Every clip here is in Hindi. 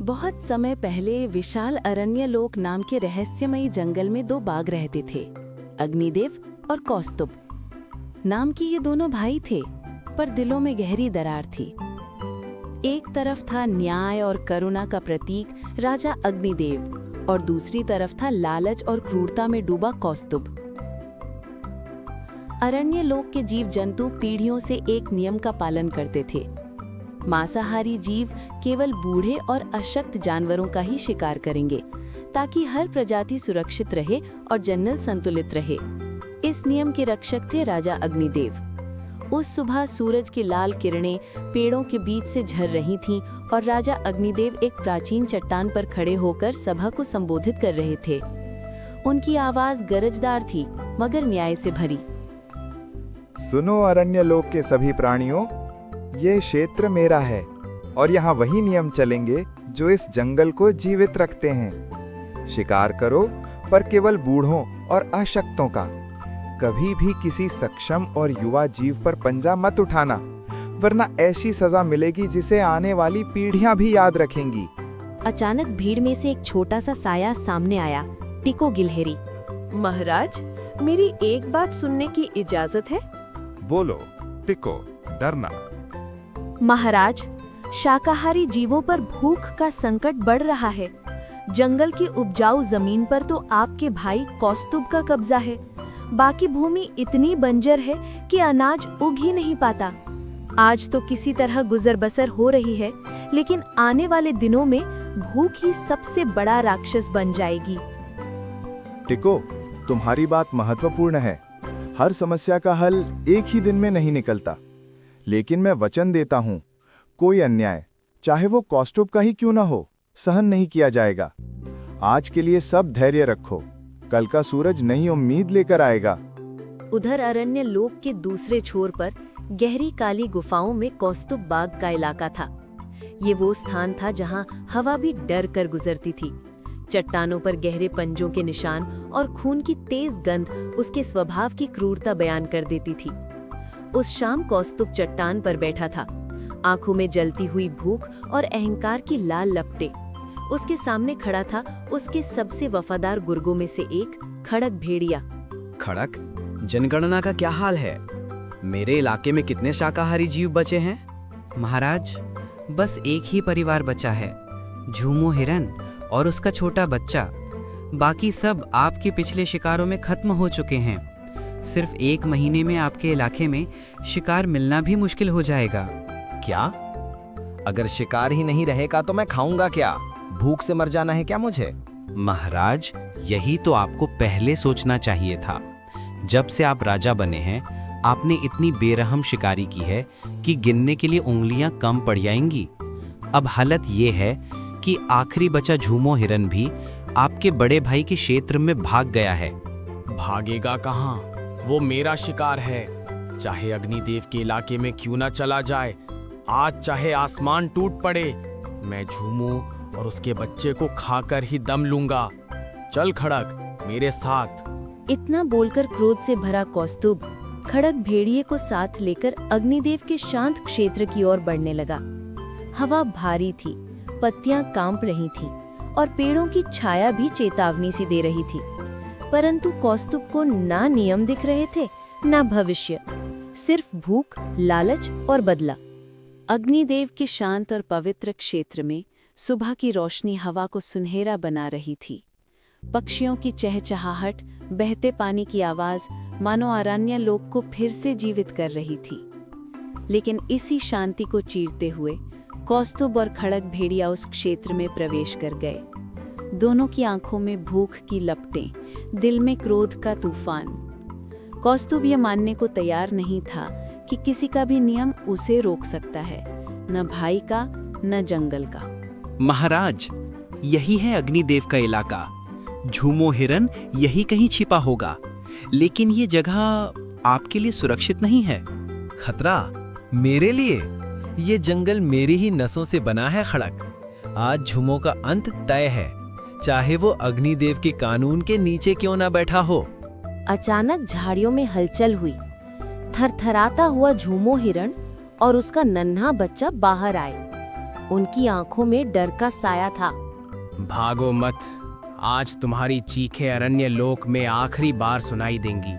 बहुत समय पहले विशाल अरण्यलोक नाम के रहस्यमयी जंगल में दो बाघ रहते थे, अग्निदेव और कौस्तुभ। नाम की ये दोनों भाई थे, पर दिलों में गहरी दरार थी। एक तरफ था न्याय और करुणा का प्रतीक राजा अग्निदेव और दूसरी तरफ था लालच और क्रूरता में डूबा कौस्तुभ। अरण्यलोक के जीव जंतु पीढ़ियों से एक नियम का पालन करते थे। मांसाहारी जीव केवल बूढ़े और अशक्त जानवरों का ही शिकार करेंगे, ताकि हर प्रजाति सुरक्षित रहे और जंगल संतुलित रहे। इस नियम के रक्षक थे राजा अग्निदेव। उस सुबह सूरज की लाल किरणें पेड़ों के बीच से झर रही थीं और राजा अग्निदेव एक प्राचीन चट्टान पर खड़े होकर सभा को संबोधित कर रहे थे। उनकी आवाज गरजदार थी, मगर न्याय से भरी। सुनो अरण्यलोक के सभी प्राणियों, ये क्षेत्र मेरा है और यहाँ वही नियम चलेंगे जो इस जंगल को जीवित रखते हैं। शिकार करो, पर केवल बूढ़ों और अशक्तों का। कभी भी किसी सक्षम और युवा जीव पर पंजा मत उठाना, वरना ऐसी सजा मिलेगी जिसे आने वाली पीढ़ियां भी याद रखेंगी। अचानक भीड़ में से एक छोटा सा साया सामने आया, टिको गिलहरी। महाराज, मेरी एक बात सुनने की इजाजत है? बोलो टिको, डरना। महाराज, शाकाहारी जीवों पर भूख का संकट बढ़ रहा है। जंगल की उपजाऊ जमीन पर तो आपके भाई कौस्तुभ का कब्जा है। बाकी भूमि इतनी बंजर है कि अनाज उग ही नहीं पाता। आज तो किसी तरह गुजर बसर हो रही है, लेकिन आने वाले दिनों में भूख ही सबसे बड़ा राक्षस बन जाएगी। टिको, तुम्हारी बात महत्वपूर्ण है। हर समस्या का हल एक ही दिन में नहीं निकलता, लेकिन मैं वचन देता हूँ, कोई अन्याय, चाहे वो कौस्तुभ का ही क्यों ना हो, सहन नहीं किया जाएगा। आज के लिए सब धैर्य रखो, कल का सूरज नई उम्मीद लेकर आएगा। उधर अरण्य लोक के दूसरे छोर पर गहरी काली गुफाओं में कौस्तुभ बाघ का इलाका था। ये वो स्थान था जहाँ हवा भी डर कर गुजरती थी। चट्टानों पर गहरे पंजों के निशान और खून की तेज गंध उसके स्वभाव की क्रूरता बयान कर देती थी। उस शाम कौस्तुभ चट्टान पर बैठा था, आंखों में जलती हुई भूख और अहंकार की लाल लपटें। उसके सामने खड़ा था उसके सबसे वफादार गुर्गों में से एक, खड़क भेड़िया। खड़क, जनगणना का क्या हाल है? मेरे इलाके में कितने शाकाहारी जीव बचे हैं? महाराज, बस एक ही परिवार बचा है, झूमो हिरन और उसका छोटा बच्चा। बाकी सब आपके पिछले शिकारों में खत्म हो चुके हैं। सिर्फ 1 महीने में आपके इलाके में शिकार मिलना भी मुश्किल हो जाएगा। क्या? अगर शिकार ही नहीं रहेगा तो मैं खाऊंगा क्या? भूख से मर जाना है क्या मुझे? महाराज, यही तो आपको पहले सोचना चाहिए था। जब से आप राजा बने हैं, आपने इतनी बेरहम शिकारी की है कि गिनने के लिए उंगलियां कम पड़ जाएंगी। अब हालत ये है कि आखिरी बचा झूमो हिरन भी आपके बड़े भाई के क्षेत्र में भाग गया है। भागेगा कहाँ? वो मेरा शिकार है, चाहे अग्निदेव के इलाके में क्यों ना चला जाए। आज चाहे आसमान टूट पड़े, मैं झूमू और उसके बच्चे को खाकर ही दम लूंगा। चल खड़क, मेरे साथ। इतना बोलकर क्रोध से भरा कौस्तुभ खड़क भेड़िए को साथ लेकर अग्निदेव के शांत क्षेत्र की ओर बढ़ने लगा। हवा भारी थी, पत्तियां कांप रही थीं और पेड़ों की छाया भी चेतावनी सी दे रही थी। परंतु कौस्तुभ को ना नियम दिख रहे थे, ना भविष्य, सिर्फ भूख, लालच और बदला। अग्निदेव के शांत और पवित्र क्षेत्र में सुबह की रोशनी हवा को सुनहरा बना रही थी। पक्षियों की चहचहाहट, बहते पानी की आवाज मानो अरण्य लोक को फिर से जीवित कर रही थी। लेकिन इसी शांति को चीरते हुए कौस्तुभ और खड़क भेड़िया उस क्षेत्र में प्रवेश कर गए। दोनों की आंखों में भूख की लपटें, दिल में क्रोध का तूफान। कौस्तुभ ये मानने को तैयार नहीं था कि किसी का भी नियम उसे रोक सकता है, न भाई का, न जंगल का। महाराज, यही है अग्निदेव का इलाका। झूमो हिरन यही कहीं छिपा होगा, लेकिन ये जगह आपके लिए सुरक्षित नहीं है। खतरा मेरे लिए? ये जंगल मेरी ही नसों से बना है खड़क। आज झूमो का अंत तय है, चाहे वो अग्निदेव के कानून के नीचे क्यों ना बैठा हो। अचानक झाड़ियों में हलचल हुई। थरथराता हुआ झूमो हिरण और उसका नन्हा बच्चा बाहर आए। उनकी आंखों में डर का साया था। भागो मत, आज तुम्हारी चीखें अरण्य लोक में आखिरी बार सुनाई देंगी।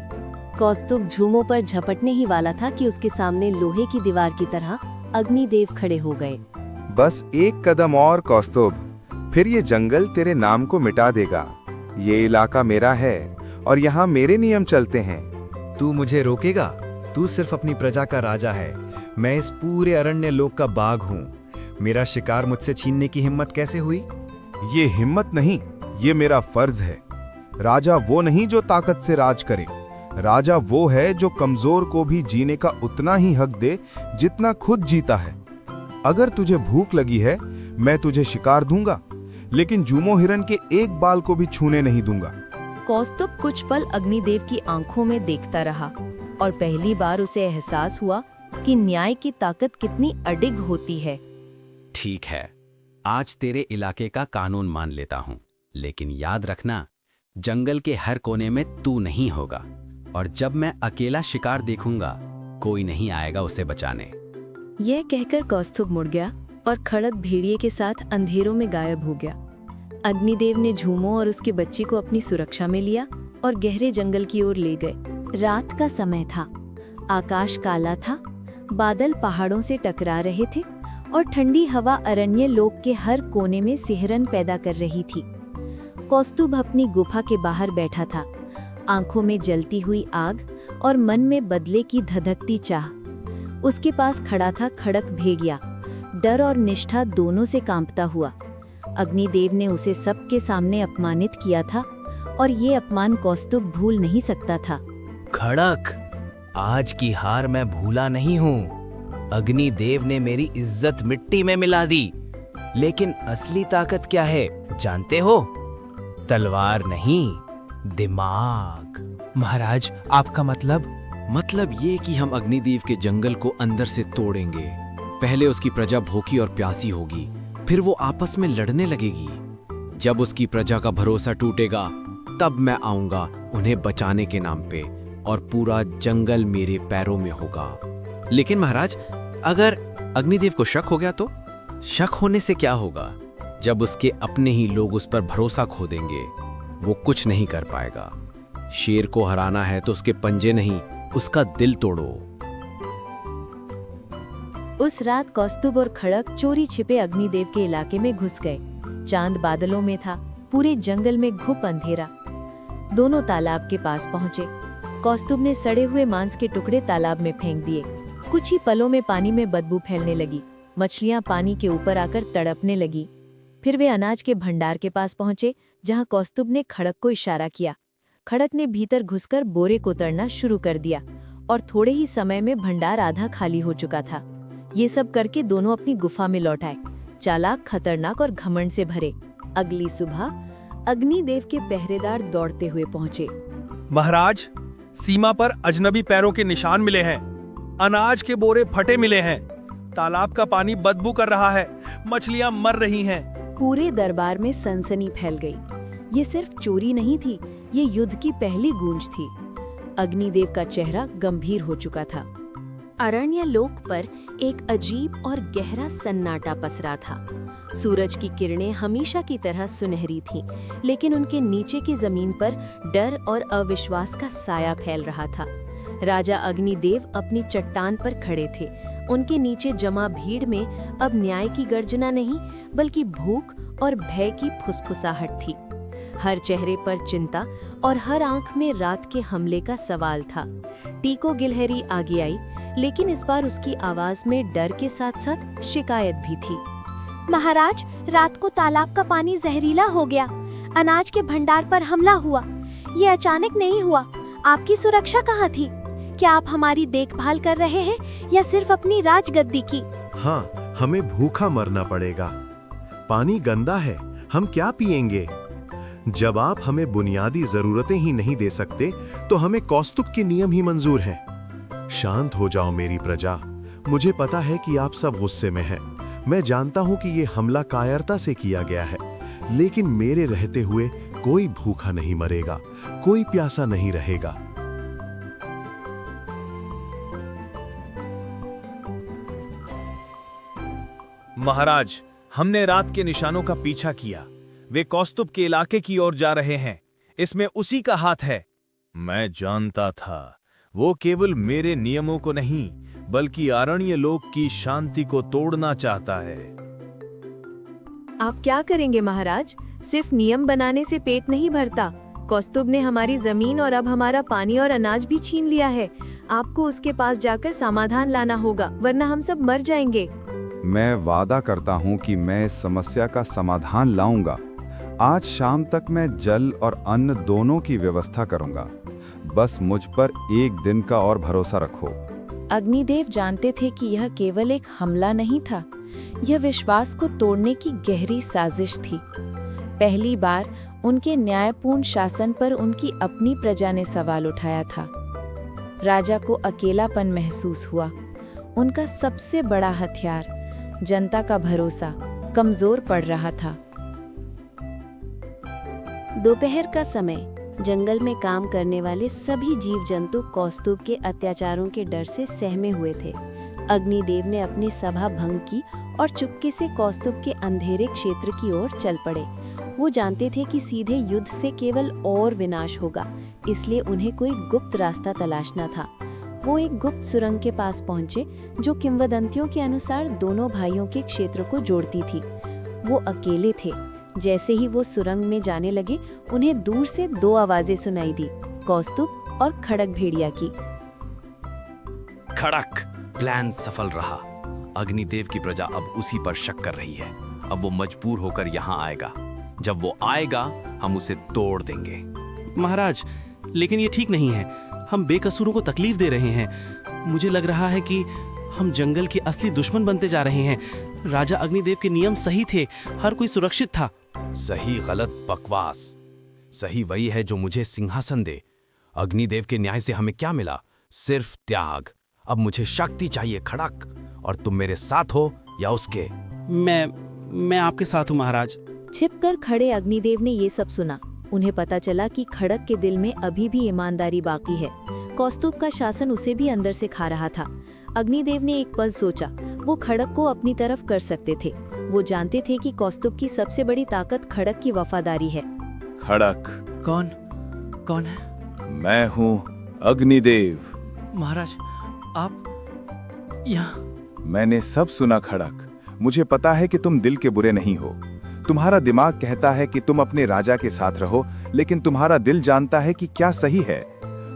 कौस्तुभ झूमों पर झपटने ही वाला था कि उसके सामने लोहे की दीवार की तरह अग्निदेव खड़े हो गए। बस एक कदम और कौस्तुभ, फिर ये जंगल तेरे नाम को मिटा देगा। ये इलाका मेरा है और यहाँ मेरे नियम चलते हैं। तू मुझे रोकेगा? तू सिर्फ अपनी प्रजा का राजा है। मैं इस पूरे अरण्य लोक का बाघ हूँ। मेरा शिकार मुझसे छीनने की हिम्मत कैसे हुई? ये हिम्मत नहीं, ये मेरा फर्ज है। राजा वो नहीं जो ताकत से राज करे, राजा वो है जो कमजोर को भी जीने का उतना ही हक दे जितना खुद जीता है। अगर तुझे भूख लगी है, मैं तुझे शिकार दूंगा, लेकिन जूमो हिरन के एक बाल को भी छूने नहीं दूंगा। कौस्तुभ कुछ पल अग्निदेव की आंखों में देखता रहा और पहली बार उसे एहसास हुआ कि न्याय की ताकत कितनी अडिग होती है। ठीक है, आज तेरे इलाके का कानून मान लेता हूँ, लेकिन याद रखना, जंगल के हर कोने में तू नहीं होगा, और जब मैं अकेला शिकार देखूंगा, कोई नहीं आएगा उसे बचाने। यह कहकर कौस्तुभ मुड़ गया और खड़क भेड़िए के साथ अंधेरों में गायब हो गया। अग्निदेव ने झूमो और उसके बच्ची को अपनी सुरक्षा में लिया और गहरे जंगल की ओर ले गए। रात का समय था, आकाश काला था, बादल पहाड़ों से टकरा रहे थे और ठंडी हवा अरण्य लोक के हर कोने में सिहरन पैदा कर रही थी। कौस्तुभ अपनी गुफा के बाहर बैठा था, आंखों में जलती हुई आग और मन में बदले की धधकती चाह। उसके पास खड़ा था खड़क भेड़िया, डर और निष्ठा दोनों से कांपता हुआ। अग्निदेव ने उसे सबके सामने अपमानित किया था और ये अपमान कौस्तुभ भूल नहीं सकता था। खड़क, आज की हार मैं भूला नहीं हूँ। अग्निदेव ने मेरी इज्जत मिट्टी में मिला दी, लेकिन असली ताकत क्या है जानते हो? तलवार नहीं, दिमाग। महाराज, आपका मतलब ये कि हम अग्निदेव के जंगल को अंदर से तोड़ेंगे। पहले उसकी प्रजा भूखी और प्यासी होगी, फिर वो आपस में लड़ने लगेगी। जब उसकी प्रजा का भरोसा टूटेगा, तब मैं आऊंगा उन्हें बचाने के नाम पे, और पूरा जंगल मेरे पैरों में होगा। लेकिन महाराज, अगर अग्निदेव को शक हो गया तो? शक होने से क्या होगा? जब उसके अपने ही लोग उस पर भरोसा खो देंगे, वो कुछ नहीं कर पाएगा। शेर को हराना है तो उसके पंजे नहीं, उसका दिल तोड़ो। उस रात कौस्तुभ और खड़क चोरी छिपे अग्निदेव के इलाके में घुस गए। चांद बादलों में था, पूरे जंगल में घुप अंधेरा। दोनों तालाब के पास पहुंचे। कौस्तुभ ने सड़े हुए मांस के टुकड़े तालाब में फेंक दिए। कुछ ही पलों में पानी में बदबू फैलने लगी। मछलियां पानी के ऊपर आकर तड़पने लगी। फिर वे अनाज के भंडार के पास पहुंचे, जहां कौस्तुभ ने खड़क को इशारा किया। खड़क ने भीतर घुसकर बोरे को तड़ना शुरू कर दिया और थोड़े ही समय में भंडार आधा खाली हो चुका था। ये सब करके दोनों अपनी गुफा में लौट आए, चालाक, खतरनाक और घमंड से भरे। अगली सुबह अग्निदेव के पहरेदार दौड़ते हुए पहुंचे। महाराज, सीमा पर अजनबी पैरों के निशान मिले हैं। अनाज के बोरे फटे मिले हैं। तालाब का पानी बदबू कर रहा है। मछलियां मर रही हैं। पूरे दरबार में सनसनी फैल गई। ये सिर्फ चोरी नहीं थी, ये युद्ध की पहली गूंज थी। अग्निदेव का चेहरा गंभीर हो चुका था। अरण्य लोक पर एक अजीब और गहरा सन्नाटा पसरा था। सूरज की किरणें हमेशा की तरह सुनहरी थीं, लेकिन उनके नीचे की जमीन पर डर और अविश्वास का साया फैल रहा था। राजा अग्निदेव अपनी चट्टान पर खड़े थे। उनके नीचे जमा भीड़ में अब न्याय की गर्जना नहीं, बल्कि भूख और भय की फुसफुसाहट थी। हर चेहरे पर चिंता और हर आंख में रात के हमले का सवाल था। टीको गिलहरी आगे आई, लेकिन इस बार उसकी आवाज में डर के साथ साथ शिकायत भी थी। महाराज, रात को तालाब का पानी जहरीला हो गया। अनाज के भंडार पर हमला हुआ। ये अचानक नहीं हुआ। आपकी सुरक्षा कहाँ थी? क्या आप हमारी देखभाल कर रहे हैं या सिर्फ अपनी राजगद्दी की? हाँ, हमें भूखा मरना पड़ेगा। पानी गंदा है, हम क्या पिएंगे? जब आप हमें बुनियादी जरूरतें ही नहीं दे सकते, तो हमें कौस्तुभ के नियम ही मंजूर हैं। शांत हो जाओ मेरी प्रजा। मुझे पता है कि आप सब गुस्से में हैं। मैं जानता हूं कि ये हमला कायरता से किया गया है, लेकिन मेरे रहते हुए कोई भूखा नहीं मरेगा, कोई प्यासा नहीं रहेगा। महाराज, हमने रात के निशानों का पीछा किया। वे कौस्तुभ के इलाके की ओर जा रहे हैं। इसमें उसी का हाथ है। मैं जानता था। वो केवल मेरे नियमों को नहीं, बल्कि आरण्य लोक की शांति को तोड़ना चाहता है। आप क्या करेंगे महाराज? सिर्फ नियम बनाने से पेट नहीं भरता। कौस्तुभ ने हमारी जमीन और अब हमारा पानी और अनाज भी छीन लिया है। आपको उसके पास जाकर समाधान लाना होगा, वरना हम सब मर जाएंगे। मैं वादा करता हूँ कि मैं इस समस्या का समाधान लाऊंगा। आज शाम तक मैं जल और अन्न दोनों की व्यवस्था करूंगा। बस मुझ पर एक दिन का और भरोसा रखो। अग्निदेव जानते थे कि यह केवल एक हमला नहीं था, यह विश्वास को तोड़ने की गहरी साजिश थी। पहली बार उनके न्यायपूर्ण शासन पर उनकी अपनी प्रजा ने सवाल उठाया था। राजा को अकेलापन महसूस हुआ। उनका सबसे बड़ा हथियार, जनता का भरोसा, कमजोर पड़ रहा था। दोपहर का समय। जंगल में काम करने वाले सभी जीव जंतु कौस्तुभ के अत्याचारों के डर से सहमे हुए थे। अग्निदेव ने अपनी सभा भंग की और चुपके से कौस्तुभ के अंधेरे क्षेत्र की ओर चल पड़े। वो जानते थे कि सीधे युद्ध से केवल और विनाश होगा, इसलिए उन्हें कोई गुप्त रास्ता तलाशना था। वो एक गुप्त सुरंग के पास पहुंचे, जो किंवदंतियों के अनुसार दोनों भाइयों के क्षेत्र को जोड़ती थी। वो अकेले थे। जैसे ही वो सुरंग में जाने लगे, उन्हें दूर से दो आवाजें सुनाई दी, कौस्तुभ और खड़क भेड़िया की। खड़क, प्लान सफल रहा। अग्निदेव की प्रजा अब उसी पर शक कर रही है। अब वो मजबूर होकर यहाँ आएगा। जब वो आएगा, हम उसे तोड़ देंगे। महाराज, लेकिन ये ठीक नहीं है। हम बेकसूरों को तकलीफ दे रहे हैं। मुझे लग रहा है कि हम जंगल के असली दुश्मन बनते जा रहे हैं। राजा अग्निदेव के नियम सही थे, हर कोई सुरक्षित था। सही गलत बकवास। सही वही है जो मुझे सिंहासन दे। अग्निदेव के न्याय से हमें क्या मिला? सिर्फ त्याग। अब मुझे शक्ति चाहिए खड़क, और तुम मेरे साथ हो या उसके? मैं आपके साथ हूँ महाराज। छिपकर खड़े अग्निदेव ने ये सब सुना। उन्हें पता चला कि खड़क के दिल में अभी भी ईमानदारी बाकी है। कौस्तुभ का शासन उसे भी अंदर से खा रहा था। अग्निदेव ने एक पल सोचा। वो खड़क को अपनी तरफ कर सकते थे। वो जानते थे कि कौस्तुभ की सबसे बड़ी ताकत खड़क की वफादारी है। खड़क, कौन है? मैं हूँ अग्निदेव। महाराज, आप यहाँ? मैंने सब सुना खड़क। मुझे पता है कि तुम दिल के बुरे नहीं हो। तुम्हारा दिमाग कहता है कि तुम अपने राजा के साथ रहो, लेकिन तुम्हारा दिल जानता है कि क्या सही है।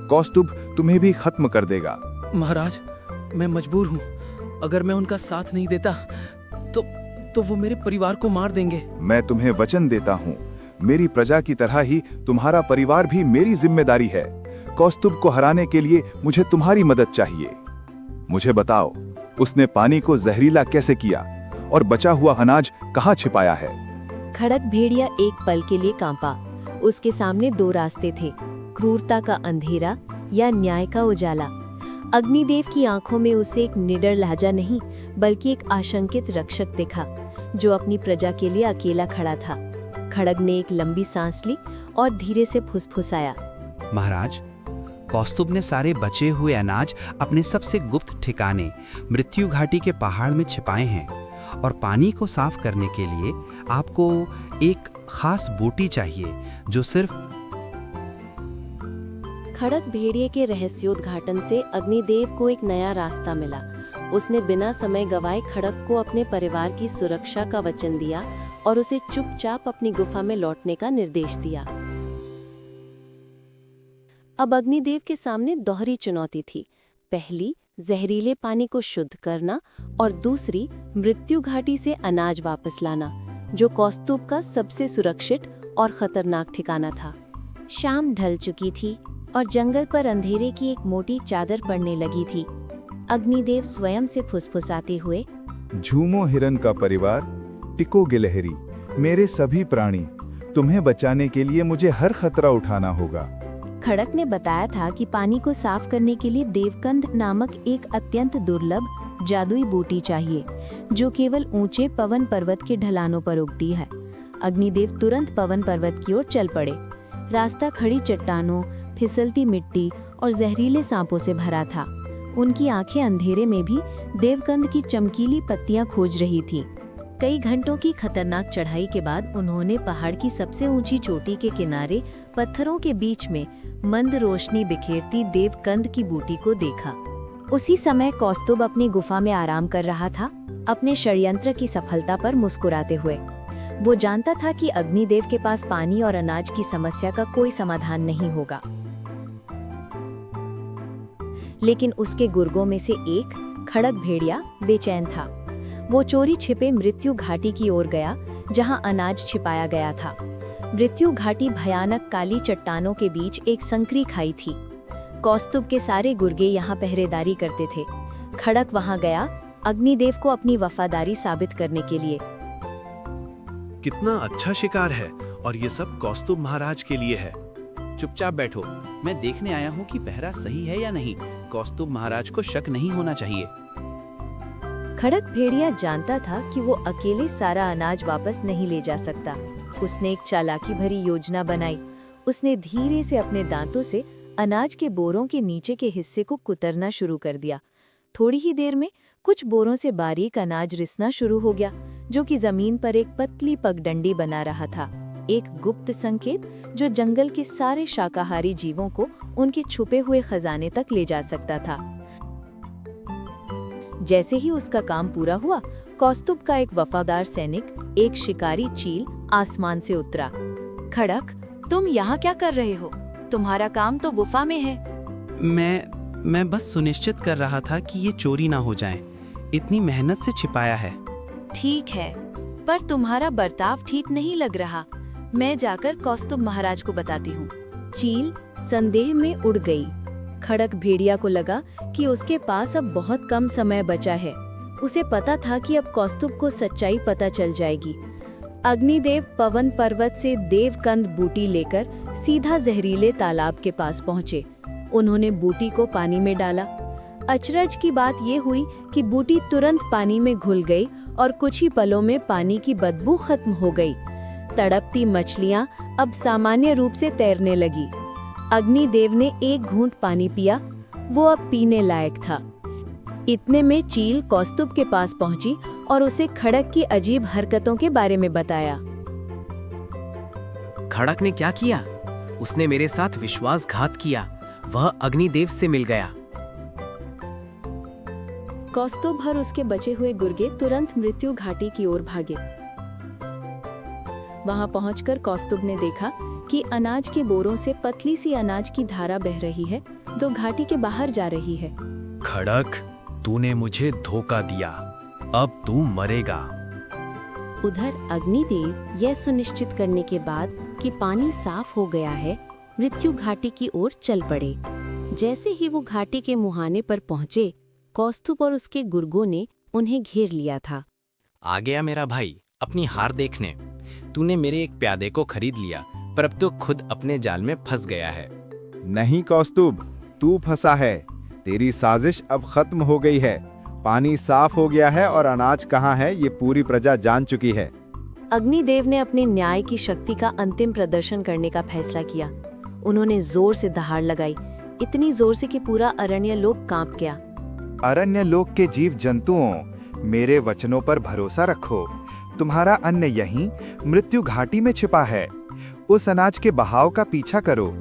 कौस्तुभ तुम्हें भी खत्म कर देगा। महाराज, मैं मजबूर हूँ। अगर मैं उनका साथ नहीं देता तो वो मेरे परिवार को मार देंगे। मैं तुम्हें वचन देता हूँ, मेरी प्रजा की तरह ही तुम्हारा परिवार भी मेरी जिम्मेदारी है। कौस्तुभ को हराने के लिए मुझे तुम्हारी मदद चाहिए। मुझे बताओ, उसने पानी को जहरीला कैसे किया और बचा हुआ अनाज कहाँ छिपाया है? खड़क भेड़िया एक पल के लिए कांपा। उसके सामने दो रास्ते थे, क्रूरता का अंधेरा या न्याय का उजाला। अग्निदेव की आंखों में उसे एक निडर लहजा नहीं, बल्कि एक आशंकित रक्षक दिखा, जो अपनी प्रजा के लिए अकेला खड़ा था। खड़क ने एक लंबी सांस ली और धीरे से फुसफुसाया। महाराज, कौस्तुभ ने सारे बचे हुए अनाज अपने सबसे गुप्त ठिकाने मृत्यु घाटी के पहाड़ में छिपाए हैं, और पानी को साफ करने के लिए आपको एक खास बोटी चाहिए जो सिर्फ। खड़क भेड़िए के रहस्योद्घाटन से अग्निदेव को एक नया रास्ता मिला। उसने बिना समय गवाए खड़क को अपने परिवार की सुरक्षा का वचन दिया और उसे चुपचाप अपनी गुफा में लौटने का निर्देश दिया। अब अग्निदेव के सामने दोहरी चुनौती थी। पहली, जहरीले पानी को शुद्ध करना, और दूसरी, मृत्यु घाटी से अनाज वापस लाना, जो कौस्तुभ का सबसे सुरक्षित और खतरनाक ठिकाना था। शाम ढल चुकी थी और जंगल पर अंधेरे की एक मोटी चादर पड़ने लगी थी। अग्निदेव स्वयं से फुसफुसाते हुए, झूमो हिरन का परिवार, टिको गिलहरी, मेरे सभी प्राणी, तुम्हें बचाने के लिए मुझे हर खतरा उठाना होगा। खड़क ने बताया था कि पानी को साफ करने के लिए देवकंद नामक एक अत्यंत दुर्लभ जादुई बूटी चाहिए, जो केवल ऊंचे पवन पर्वत के ढलानों पर उगती है। अग्निदेव तुरंत पवन पर्वत की ओर चल पड़े। रास्ता खड़ी चट्टानों, फिसलती मिट्टी और जहरीले सांपों से भरा था। उनकी आंखें अंधेरे में भी देवकंद की चमकीली पत्तियां खोज रही थीं। कई घंटों की खतरनाक चढ़ाई के बाद उन्होंने पहाड़ की सबसे ऊंची चोटी के किनारे पत्थरों के बीच में मंद रोशनी बिखेरती देवकंद की बूटी को देखा। उसी समय कौस्तुभ अपनी गुफा में आराम कर रहा था, अपने षड्यंत्र की सफलता पर मुस्कुराते हुए। वो जानता था कि अग्निदेव के पास पानी और अनाज की समस्या का कोई समाधान नहीं होगा, लेकिन उसके गुर्गों में से एक खड़क भेड़िया बेचैन था। वो चोरी छिपे मृत्यु घाटी की ओर गया, जहां अनाज छिपाया गया था। मृत्यु घाटी भयानक काली चट्टानों के बीच एक संकरी खाई थी। कौस्तुभ के सारे गुर्गे यहाँ पहरेदारी करते थे। खड़क वहां गया, अग्निदेव को अपनी वफादारी साबित करने के लिए। कितना अच्छा शिकार है, और ये सब कौस्तुभ महाराज के लिए है। चुपचाप बैठो, मैं देखने आया हूँ कि पहरा सही है या नहीं। कौस्तुभ महाराज को शक नहीं होना चाहिए। खड़क भेड़िया जानता था कि वो अकेले सारा अनाज वापस नहीं ले जा सकता। उसने एक चालाकी भरी योजना बनाई। उसने धीरे से अपने दांतों से अनाज के बोरों के नीचे के हिस्से को कुतरना शुरू कर दिया। थोड़ी ही देर में कुछ बोरों से बारीक अनाज रिसना शुरू हो गया, जो कि जमीन पर एक पतली पगडंडी बना रहा था। एक गुप्त संकेत जो जंगल के सारे शाकाहारी जीवों को उनके छुपे हुए खजाने तक ले जा सकता था। जैसे ही उसका काम पूरा हुआ, कौस्तुभ का एक वफादार सैनिक, एक शिकारी चील, आसमान से उतरा। खड़क, तुम यहाँ क्या कर रहे हो? तुम्हारा काम तो गुफा में है। मैं बस सुनिश्चित कर रहा था कि ये चोरी ना हो जाए। इतनी मेहनत से छिपाया है। ठीक है, पर तुम्हारा बर्ताव ठीक नहीं लग रहा। मैं जाकर कौस्तुभ महाराज को बताती हूँ। चील संदेह में उड़ गई। खड़क भेड़िया को लगा कि उसके पास अब बहुत कम समय बचा है। उसे पता था कि अब कौस्तुभ को सच्चाई पता चल जाएगी। अग्निदेव पवन पर्वत से देवकंद बूटी लेकर सीधा जहरीले तालाब के पास पहुंचे। उन्होंने बूटी को पानी में डाला। अचरज की बात ये हुई कि बूटी तुरंत पानी में घुल गई और कुछ ही पलों में पानी की बदबू खत्म हो गई। तड़पती मछलियां अब सामान्य रूप से तैरने लगी। अग्निदेव ने एक घूंट पानी पिया, वो अब पीने लायक था। इतने में चील कौस्तुभ के पास पहुंची और उसे खड़क की अजीब हरकतों के बारे में बताया। खड़क ने क्या किया? उसने मेरे साथ विश्वासघात किया। वह अग्निदेव से मिल गया। कौस्तुभ और उसके बचे हुए गुर्गे तुरंत मृत्यु घाटी की ओर भागे। वहां पहुंचकर कौस्तुभ ने देखा कि अनाज के बोरों से पतली सी अनाज की धारा बह रही है, जो घाटी के बाहर जा रही है। खड़क, तूने मुझे धोखा दिया, अब तू मरेगा। उधर अग्निदेव यह सुनिश्चित करने के बाद कि पानी साफ हो गया है, मृत्यु घाटी की ओर चल पड़े। जैसे ही वो घाटी के मुहाने पर पहुंचे, कौस्तुभ और उसके गुर्गों ने उन्हें घेर लिया था। आ गया मेरा भाई अपनी हार देखने। तूने मेरे एक प्यादे को खरीद लिया, पर अब तो खुद अपने जाल में फंस गया है। नहीं कौस्तुभ, तू फंसा है। तेरी साजिश अब खत्म हो गई है। पानी साफ हो गया है और अनाज कहाँ है ये पूरी प्रजा जान चुकी है। अग्निदेव ने अपने न्याय की शक्ति का अंतिम प्रदर्शन करने का फैसला किया। उन्होंने जोर से दहाड़ लगाई, इतनी जोर से कि पूरा अरण्य लोक कांप गया। अरण्य लोक के जीव जंतुओं, मेरे वचनों पर भरोसा रखो। तुम्हारा अन्न यहीं मृत्यु घाटी में छिपा है। उस अनाज के बहाव का पीछा करो।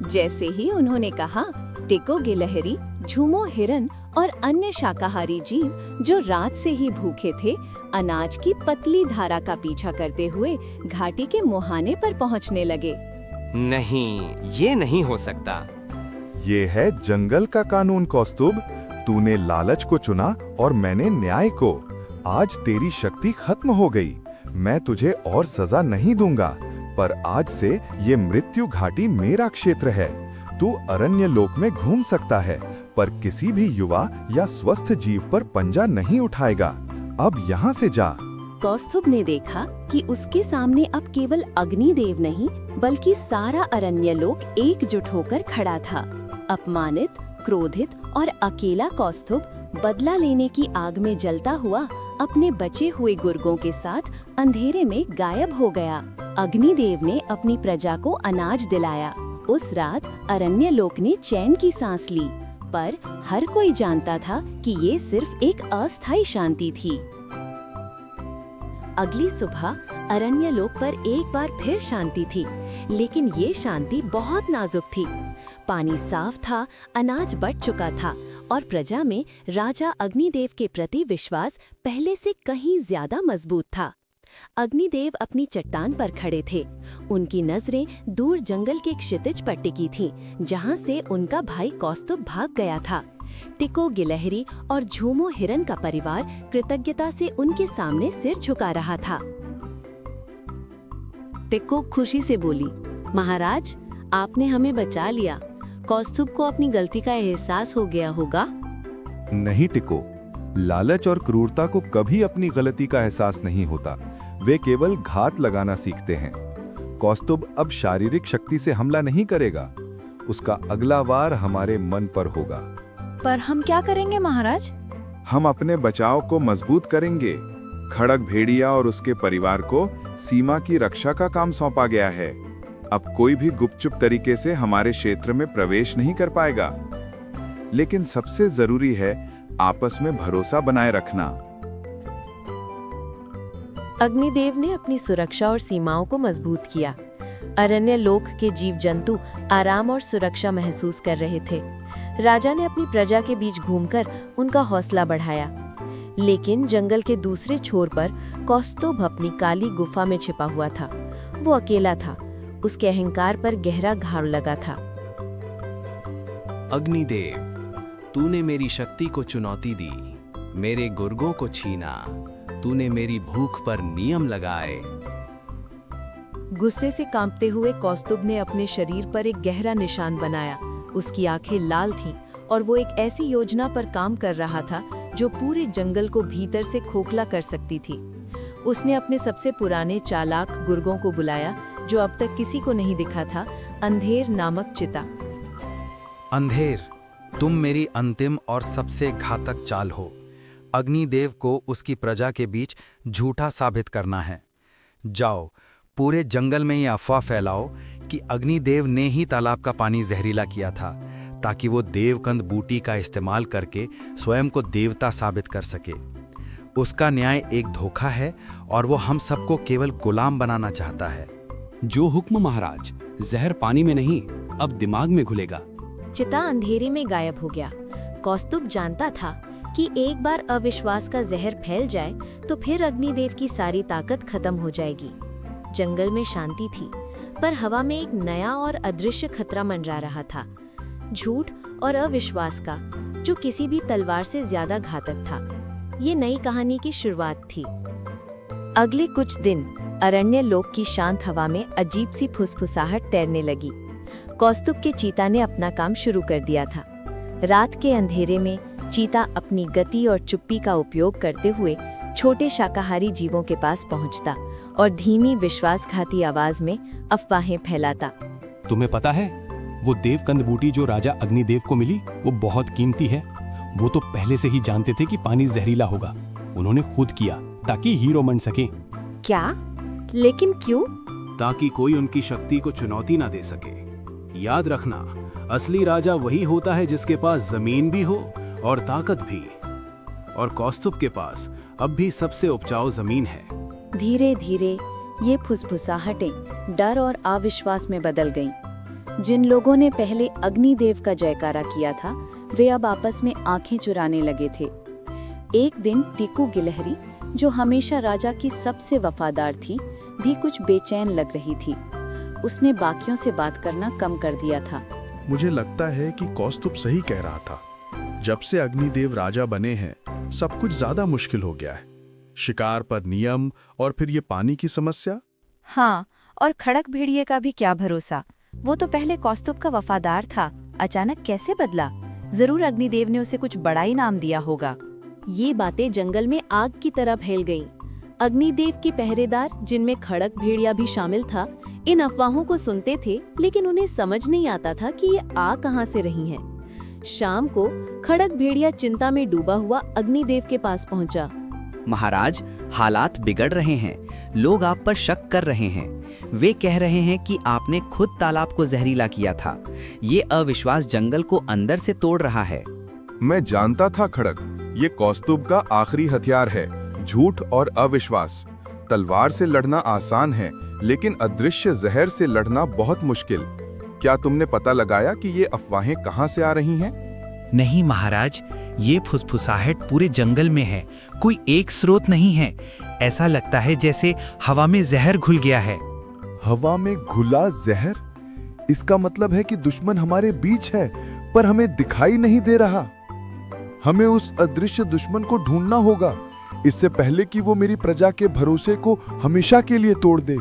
जैसे ही उन्होंने कहा, टिको गिलहरी, झूमो हिरन और अन्य शाकाहारी जीव जो रात से ही भूखे थे, अनाज की पतली धारा का पीछा करते हुए घाटी के मुहाने पर पहुंचने लगे। नहीं, ये नहीं हो सकता। ये है जंगल का कानून कौस्तुभ। तूने लालच को चुना और मैंने न्याय को। आज तेरी शक्ति खत्म हो गई। मैं तुझे और सजा नहीं दूंगा, पर आज से ये मृत्यु घाटी मेरा क्षेत्र है। तू अरण्य लोक में घूम सकता है, पर किसी भी युवा या स्वस्थ जीव पर पंजा नहीं उठाएगा। अब यहाँ से जा। कौस्तुभ ने देखा कि उसके सामने अब केवल अग्निदेव नहीं, बल्कि सारा अरण्य लोक एकजुट होकर खड़ा था। अपमानित, क्रोधित और अकेला कौस्तुभ बदला लेने की आग में जलता हुआ अपने बचे हुए गुर्गों के साथ अंधेरे में गायब हो गया। अग्निदेव ने अपनी प्रजा को अनाज दिलाया। उस रात अरण्य लोक ने चैन की सांस ली, पर हर कोई जानता था कि ये सिर्फ एक अस्थायी शांति थी। अगली सुबह अरण्यलोक पर एक बार फिर शांति थी, लेकिन ये शांति बहुत नाजुक थी। पानी साफ था, अनाज बट चुका था और प्रजा में राजा अग्निदेव के प्रति विश्वास पहले से कहीं ज्यादा मजबूत था। अग्निदेव अपनी चट्टान पर खड़े थे। उनकी नजरें दूर जंगल के क्षितिज पर टिकी थीं, जहां से उनका भाई कौस्तुभ भाग गया था। टिको गिलहरी और झूमो हिरन का परिवार कृतज्ञता से उनके सामने सिर झुका रहा था। टिको खुशी से बोली, महाराज, आपने हमें बचा लिया। कौस्तुभ को अपनी गलती का एहसास हो गया होगा। नहीं टिको, लालच और क्रूरता को कभी अपनी गलती का एहसास नहीं होता। वे केवल घात लगाना सीखते हैं। कौस्तुभ अब शारीरिक शक्ति से हमला नहीं करेगा। उसका अगला वार हमारे मन पर होगा। पर हम क्या करेंगे महाराज? हम अपने बचाव को मजबूत करेंगे। खड़क भेड़िया और उसके परिवार को सीमा की रक्षा का काम सौंपा गया है। अब कोई भी गुपचुप तरीके से हमारे क्षेत्र में प्रवेश नहीं कर पाएगा। लेकिन सबसे जरूरी है आपस में भरोसा बनाए रखना। अग्निदेव ने अपनी सुरक्षा और सीमाओं को मजबूत किया। अरण्यलोक के जीव जंतु आराम और सुरक्षा महसूस कर रहे थे। राजा ने अपनी प्रजा के बीच घूमकर उनका हौसला बढ़ाया। लेकिन जंगल के दूसरे छोर पर कौस्तुभ अपनी काली गुफा में छिपा हुआ था। वो अकेला था। उसके अहंकार पर गहरा घाव लगा था। अग्निदेव, तूने मेरी शक्ति को चुनौती दी, मेरे गुर्गों को छीना, तूने मेरी भूख पर नियम लगाए। गुस्से से कांपते हुए कौस्तुभ ने अपने शरीर पर एक गहरा निशान बनाया। उसकी आंखें लाल थीं और वो एक ऐसी योजना पर काम कर रहा था जो पूरे जंगल को भीतर से खोखला कर सकती थी। उसने अपने सबसे पुराने चालाक गुर्गों को बुलाया, जो अब तक किसी को नहीं दिखा था, अंधेर नामक चिता। अंधेर, तुम मेरी अंतिम और सबसे घातक चाल हो। अग्निदेव को उसकी प्रजा के बीच झूठा साबित करना है। जाओ, पूरे जंगल में ये अफवाह फैलाओ कि अग्निदेव ने ही तालाब का पानी जहरीला किया था, ताकि वो देवकंद बूटी का इस्तेमाल करके स्वयं को देवता साबित कर सके। उसका न्याय एक धोखा है और वो हम सबको केवल गुलाम बनाना चाहता है। जो हुक्म महाराज, जहर पानी में नहीं, अब दिमाग में घुलेगा। चिता अंधेरे में गायब हो गया। कौस्तुभ जानता था कि एक बार अविश्वास का जहर फैल जाए तो फिर अग्निदेव की सारी ताकत खत्म हो जाएगी। जंगल में शांति थी, पर हवा में एक नया और अदृश्य खतरा मंडरा रहा था, झूठ और अविश्वास का, जो किसी भी तलवार से ज्यादा घातक था। ये नई कहानी की शुरुआत थी। अगले कुछ दिन अरण्यलोक की शांत हवा में अजीब सी फुसफुसाहट तैरने लगी। कौस्तुभ के चीता ने अपना काम शुरू कर दिया था। रात के अंधेरे में चीता अपनी गति और चुप्पी का उपयोग करते हुए छोटे शाकाहारी जीवों के पास पहुंचता और धीमी विश्वासघाती आवाज में अफवाहें फैलाता। तुम्हें पता है, वो देवकंद बूटी जो राजा अग्निदेव को मिली, वो बहुत कीमती है। वो तो पहले से ही जानते थे कि पानी जहरीला होगा। उन्होंने खुद किया ताकि हीरो बन सके। क्या? लेकिन क्यों? ताकि कोई उनकी शक्ति को चुनौती ना दे सके। याद रखना, असली राजा वही होता है जिसके पास जमीन भी हो और ताकत भी। और कौस्तुभ के पास अब भी सबसे उपजाऊ जमीन है। धीरे धीरे ये फुसफुसाहटें डर और अविश्वास में बदल गईं। जिन लोगों ने पहले अग्निदेव का जयकारा किया था, वे अब आपस में आंखें चुराने लगे थे। एक दिन टिको गिलहरी, जो हमेशा राजा की सबसे वफादार थी, भी कुछ बेचैन लग रही थी। उसने बाकियों से बात करना कम कर दिया था। मुझे लगता है कि कौस्तुभ सही कह रहा था। जब से अग्निदेव राजा बने हैं, सब कुछ ज्यादा मुश्किल हो गया है। शिकार पर नियम और फिर ये पानी की समस्या। हाँ, और खड़क भेड़िए का भी क्या भरोसा। वो तो पहले कौस्तुभ का वफादार था, अचानक कैसे बदला? जरूर अग्निदेव ने उसे कुछ बड़ा इनाम दिया होगा। ये बातें जंगल में आग की तरह फैल गईं। अग्निदेव के पहरेदार, जिनमें खड़क भेड़िया भी शामिल था, इन अफवाहों को सुनते थे, लेकिन उन्हें समझ नहीं आता था कि ये आ कहां से रही हैं। शाम को खड़क भेड़िया चिंता में डूबा हुआ अग्निदेव के पास पहुंचा। महाराज, हालात बिगड़ रहे हैं। लोग आप पर शक कर रहे हैं। वे कह रहे हैं कि आपने खुद तालाब को जहरीला किया था। ये अविश्वास जंगल को अंदर से तोड़ रहा है। मैं जानता था खड़क, ये कौस्तुभ का आखिरी हथियार है, झूठ और अविश्वास। तलवार से लड़ना आसान है, लेकिन अदृश्य जहर से लड़ना बहुत मुश्किल। क्या तुमने पता लगाया कि ये अफवाहें कहाँ से आ रही हैं? नहीं महाराज, ये फुसफुसाहट पूरे जंगल में है, कोई एक स्रोत नहीं है। ऐसा लगता है जैसे हवा में जहर घुल गया है। हवा में घुला जहर? इसका मतलब है कि दुश्मन हमारे बीच है, पर हमें दिखाई नहीं दे रहा। हमें उस अदृश्य दुश्मन को ढूंढना होगा, इससे पहले कि वो मेरी प्रजा के भरोसे को हमेशा के लिए तोड़ दे।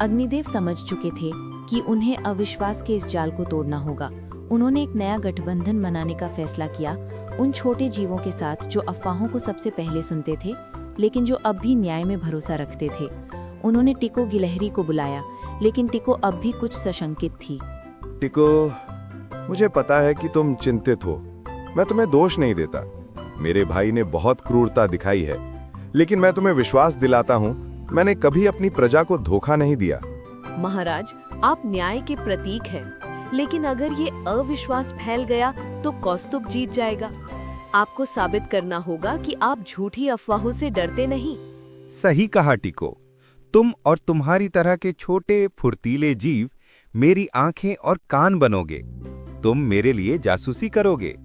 अग्निदेव समझ चुके थे कि उन्हें अविश्वास के इस जाल को तोड़ना होगा। उन्होंने एक नया गठबंधन बनाने का फैसला किया, उन छोटे जीवों के साथ जो अफवाहों को सबसे पहले सुनते थे, लेकिन जो अब भी न्याय में भरोसा रखते थे। उन्होंने टिको गिलहरी को बुलाया, लेकिन टिको अब भी कुछ सशंकित थी। टिको, मुझे पता है कि तुम चिंतित हो। मैं तुम्हें दोष नहीं देता। मेरे भाई ने बहुत क्रूरता दिखाई है, लेकिन मैं तुम्हें विश्वास दिलाता हूँ, मैंने कभी अपनी प्रजा को धोखा नहीं दिया। महाराज, आप न्याय के प्रतीक हैं, लेकिन अगर ये अविश्वास फैल गया तो कौस्तुभ जीत जाएगा। आपको साबित करना होगा कि आप झूठी अफवाहों से डरते नहीं। सही कहा टिको। तुम और तुम्हारी तरह के छोटे फुर्तीले जीव मेरी आंखें और कान बनोगे। तुम मेरे लिए जासूसी करोगे।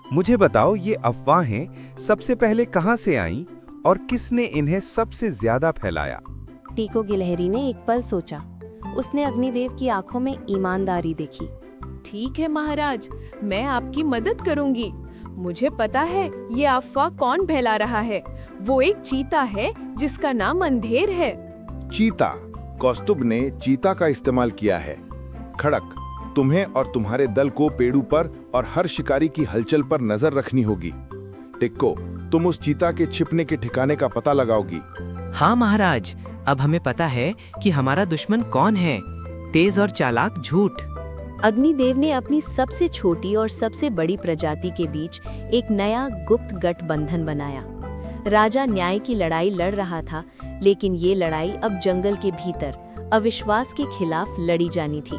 मुझे बताओ, ये अफवाहें सबसे पहले कहां से आईं और किसने इन्हें सबसे ज्यादा फैलाया? टिको गिलहरी ने एक पल सोचा। उसने अग्निदेव की आंखों में ईमानदारी देखी। ठीक है महाराज, मैं आपकी मदद करूंगी। मुझे पता है ये अफवाह कौन फैला रहा है। वो एक चीता है जिसका नाम अंधेर है। चीता? कौस्तुभ ने चीता का इस्तेमाल किया है। खड़क, तुम्हें और तुम्हारे दल को पेड़ों पर और हर शिकारी की हलचल पर नजर रखनी होगी। टिक्को, तुम उस चीता के छिपने के ठिकाने का पता लगाओगी। हाँ महाराज, अब हमें पता है कि हमारा दुश्मन कौन है, तेज और चालाक झूठ। अग्निदेव ने अपनी सबसे छोटी और सबसे बड़ी प्रजाति के बीच एक नया गुप्त गठबंधन बनाया। राजा न्याय की लड़ाई लड़ रहा था, लेकिन ये लड़ाई अब जंगल के भीतर अविश्वास के खिलाफ लड़ी जानी थी।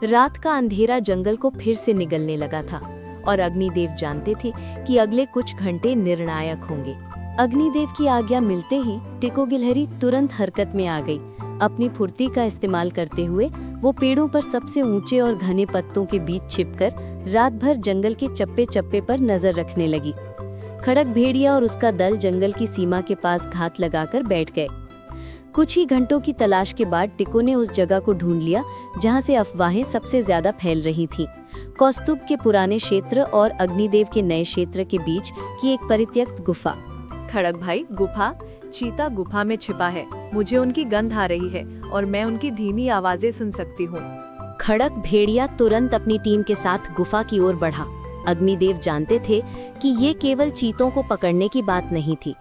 रात का अंधेरा जंगल को फिर से निगलने लगा था और अग्निदेव जानते थे कि अगले कुछ घंटे निर्णायक होंगे। अग्निदेव की आज्ञा मिलते ही टिको गिलहरी तुरंत हरकत में आ गई। अपनी फुर्ती का इस्तेमाल करते हुए वो पेड़ों पर सबसे ऊंचे और घने पत्तों के बीच छिपकर रात भर जंगल के चप्पे चप्पे पर नजर रखने लगी। खड़क भेड़िया और उसका दल जंगल की सीमा के पास घात लगाकर बैठ गए। कुछ ही घंटों की तलाश के बाद टिको ने उस जगह को ढूंढ लिया जहां से अफवाहें सबसे ज्यादा फैल रही थीं। कौस्तुभ के पुराने क्षेत्र और अग्निदेव के नए क्षेत्र के बीच की एक परित्यक्त गुफा। खड़क भाई, गुफा? चीता गुफा में छिपा है। मुझे उनकी गंध आ रही है और मैं उनकी धीमी आवाजें सुन सकती हूँ। खड़क भेड़िया तुरंत अपनी टीम के साथ गुफा की ओर बढ़ा। अग्निदेव जानते थे कि ये केवल चीतों को पकड़ने की बात नहीं थी,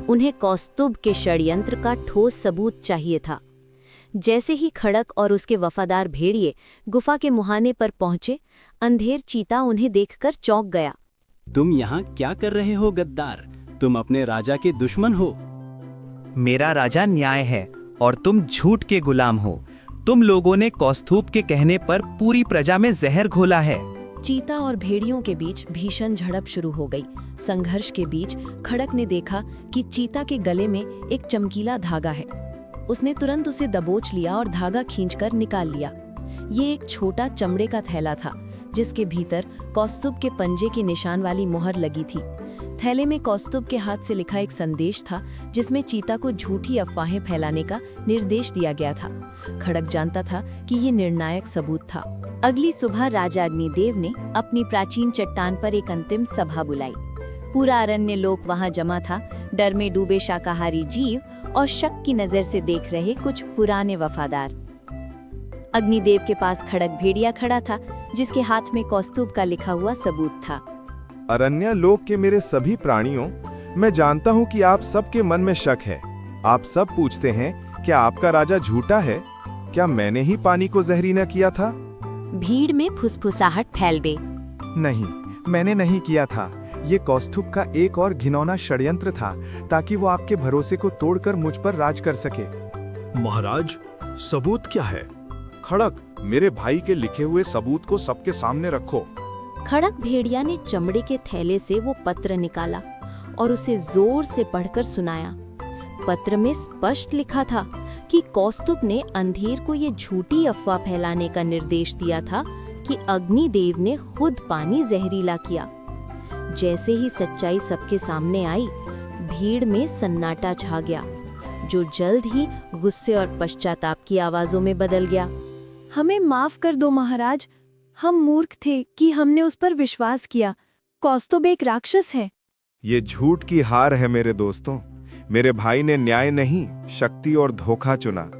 उन्हें कौस्तुभ के षड्यंत्र का ठोस सबूत चाहिए था। जैसे ही खड़क और उसके वफादार भेड़िए गुफा के मुहाने पर पहुंचे, अंधेर चीता उन्हें देखकर चौंक गया। तुम यहाँ क्या कर रहे हो गद्दार? तुम अपने राजा के दुश्मन हो। मेरा राजा न्याय है और तुम झूठ के गुलाम हो। तुम लोगों ने कौस्तुभ के कहने पर पूरी प्रजा में जहर घोला है। चीता और भेड़ियों के बीच भीषण झड़प शुरू हो गई। संघर्ष के बीच खड़क ने देखा कि चीता के गले में एक चमकीला धागा है। उसने तुरंत उसे दबोच लिया और धागा खींचकर निकाल लिया। ये एक छोटा चमड़े का थैला था, जिसके भीतर कौस्तुभ के पंजे के निशान वाली मोहर लगी थी। थैले में कौस्तुभ के हाथ से लिखा एक संदेश था, जिसमें चीता को झूठी अफवाहें फैलाने का निर्देश दिया गया था। खड़क जानता था कि ये निर्णायक सबूत था। अगली सुबह राजा अग्निदेव ने अपनी प्राचीन चट्टान पर एक अंतिम सभा बुलाई। पूरा अरण्य लोक वहां जमा था, डर में डूबे शाकाहारी जीव और शक की नजर से देख रहे कुछ पुराने वफादार। अग्निदेव के पास खड़क भेड़िया खड़ा था, जिसके हाथ में कौस्तुभ का लिखा हुआ सबूत था। अरण्य लोक के मेरे सभी प्राणियों, मैं जानता हूँ कि आप सबके मन में शक है। आप सब पूछते हैं, क्या आपका राजा झूठा है? क्या मैंने ही पानी को जहरी न किया था? भीड़ में फुसफुसाहट फैल गई। नहीं, मैंने नहीं किया था। ये कौस्तुभ का एक और घिनौना षड्यंत्र था, ताकि वो आपके भरोसे को तोड़कर मुझ पर राज कर सके। महाराज, सबूत क्या है? खड़क, मेरे भाई के लिखे हुए सबूत को सबके सामने रखो। खड़क भेड़िया ने चमड़े के थैले से वो पत्र निकाला और उसे जोर से पढ़कर सुनाया। पत्र में स्पष्ट लिखा था कि कौस्तुभ ने अंधेर को ये झूठी अफवाह फैलाने का निर्देश दिया था कि अग्निदेव ने खुद पानी जहरीला किया। जैसे ही सच्चाई सबके सामने आई, भीड़ में सन्नाटा छा गया, जो जल्द ही गुस्से और पश्चाताप की आवाजों में बदल गया। हमें माफ कर दो महाराज, हम मूर्ख थे कि हमने उस पर विश्वास किया। कौस्तुभ एक राक्षस है। ये झूठ की हार है मेरे दोस्तों। मेरे भाई ने न्याय नहीं, शक्ति और धोखा चुना।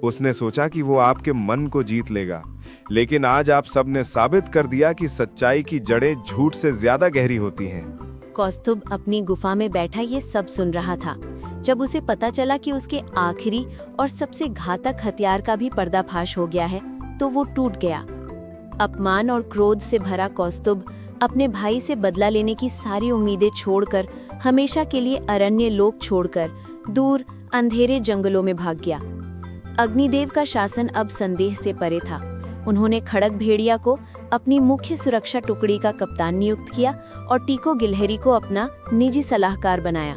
उसने सोचा कि वो आपके मन को जीत लेगा, लेकिन आज आप सब ने साबित कर दिया कि सच्चाई की जड़ें झूठ से ज्यादा गहरी होती हैं। कौस्तुभ अपनी गुफा में बैठा ये सब सुन रहा था। जब उसे पता चला कि उसके आखिरी और सबसे घातक हथियार का भी पर्दाफाश हो गया है, तो वो टूट गया। अपमान और क्रोध से भरा कौस्तुभ अपने भाई से बदला लेने की सारी उम्मीदें छोड़कर हमेशा के लिए अरण्य लोक छोड़कर दूर अंधेरे जंगलों में भाग गया। अग्निदेव का शासन अब संदेह से परे था। उन्होंने खड़क भेड़िया को अपनी मुख्य सुरक्षा टुकड़ी का कप्तान नियुक्त किया और टीको गिलहरी को अपना निजी सलाहकार बनाया।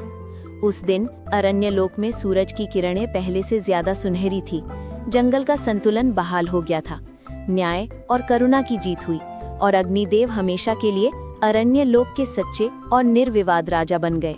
उस दिन अरण्य लोक में सूरज की किरणें पहले से ज्यादा सुनहरी थी। जंगल का संतुलन बहाल हो गया था। न्याय और करुणा की जीत हुई और अग्निदेव हमेशा के लिए अरण्य लोक के सच्चे और निर्विवाद राजा बन गए।